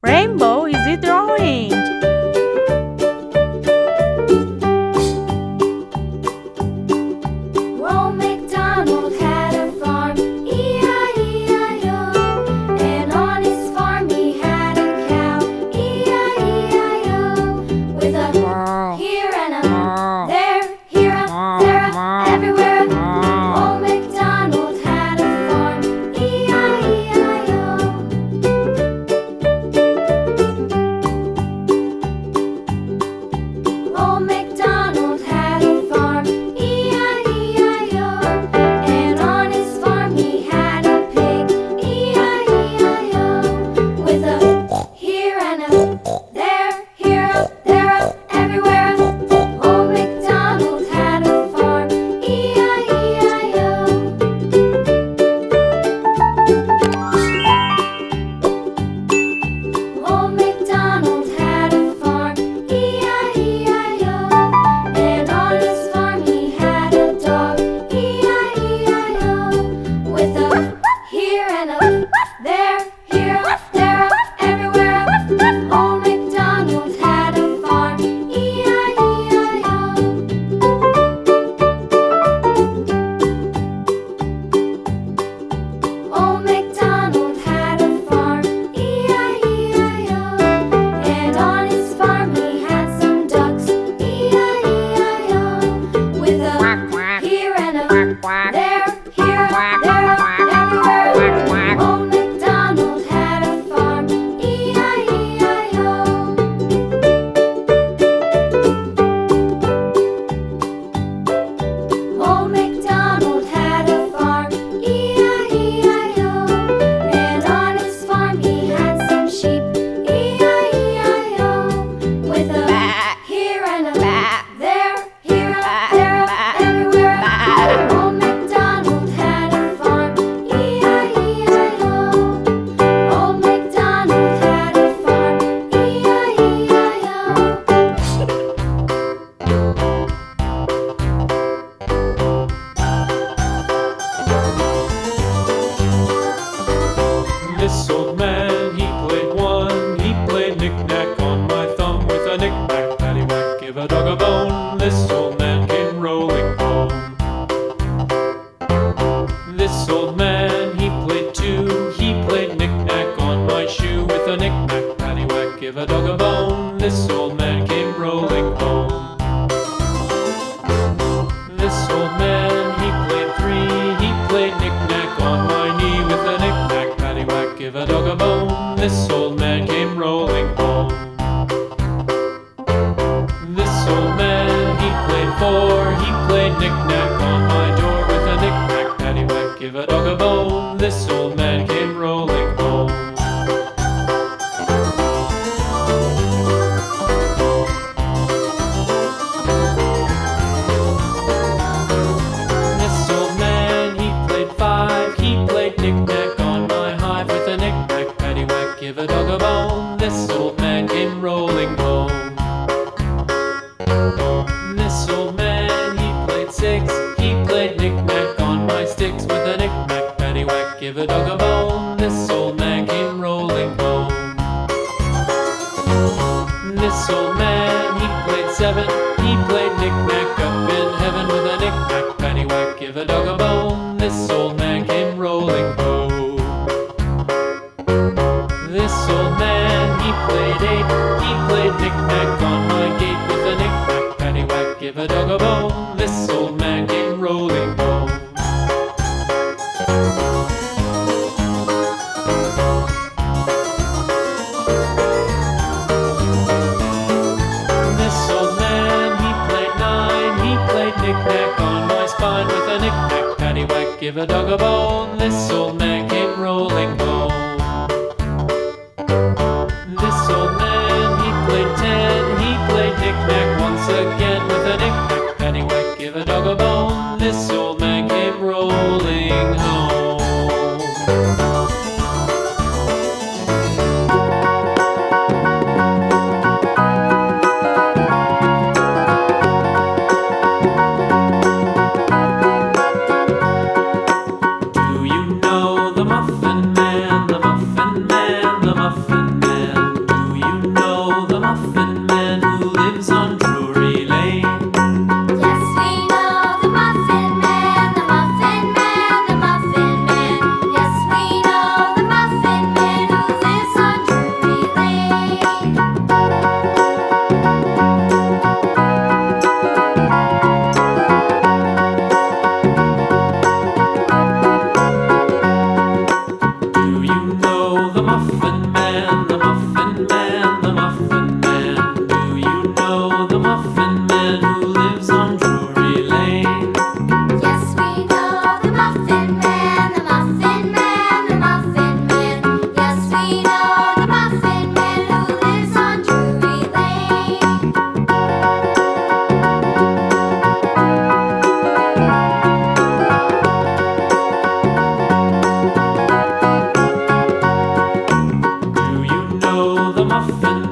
Rainbow is it orange? Old MacDonald had a farm, E-I-E-I-O. And on his farm he had a cow, E-I-E-I-O. With a here and a there, here a, there a, everywhere a. Old MacDonald had a farm, E-I-E-I-O. Old MacDonald had a farm, E-I-E-I-O. And on his farm he had a pig, E-I-E-I-O. With a here and a there, here a, there a, everywhere a. Old MacDonald had a farm, E-I-E-I-O. Old MacDonald had a farm, E-I-E-I-O. And on his farm he had a dog, E-I-E-I-O. With a here and a there, here a, there a, everywhere a. Old MacDonald had a farm, E-I-E-I-O. Old MacDonald had a farm, E-I-E-I-O. And on his farm he had some ducks, E-I-E-I-O. With a here and a there, here a, there a, everywhere. Old MacDonald had a farm, E-I-E-I-O. Old MacDonald had a farm, E-I-E-I-O. And on his farm he had some sheep, E-I-E-I-O. With a here and a there, here a, there a, everywhere. Old MacDonald had a farm, E-I-E-I-O. Old MacDonald had a farm, E-I-E-I-O. This old man, he played one. He played knick-knack on my thumb with a knick-knack, paddywhack, give a dog a bone. This old man came rolling home. This old man, he played two. He played knick-knack on my shoe with a knick-knack, paddywhack, give a dog a bone. This old man came rolling home. This old man, he played three. He played knick-knack on my knee with a knick-knack, paddywhack, give a dog a bone. This old man came rolling home. This old man, he played four. He played knick-knack on my door with a knick-knack, paddywhack, give a dog a bone. This old man came rolling home. This old man, he played five. He played knick-knack on my hive with a knick-knack, paddywhack, give a dog a bone. This old man came rolling home. This old man, he played six. He played knick-knack on my sticks with a knick-knack, paddywhack, give a dog a bone. This old man came rolling home. This old man, he played seven. He played knick-knack up in heaven with a knick-knack, paddywhack, give a dog a bone. This old man came rolling home. This old man, he played eight. He played knick-knack on my gate with a knick-knack, paddywhack, give a dog a bone. This old man came rolling home. This old man, he played nine. He played knick-knack on my spine with a knick-knack, paddywhack, give a dog a bone. This old man came rolling home. This old man, he played ten. He played knick-knack once again with a knick-knack, paddywhack, give a dog a bone. This old man came rolling home. Do you know the Muffin Man? off and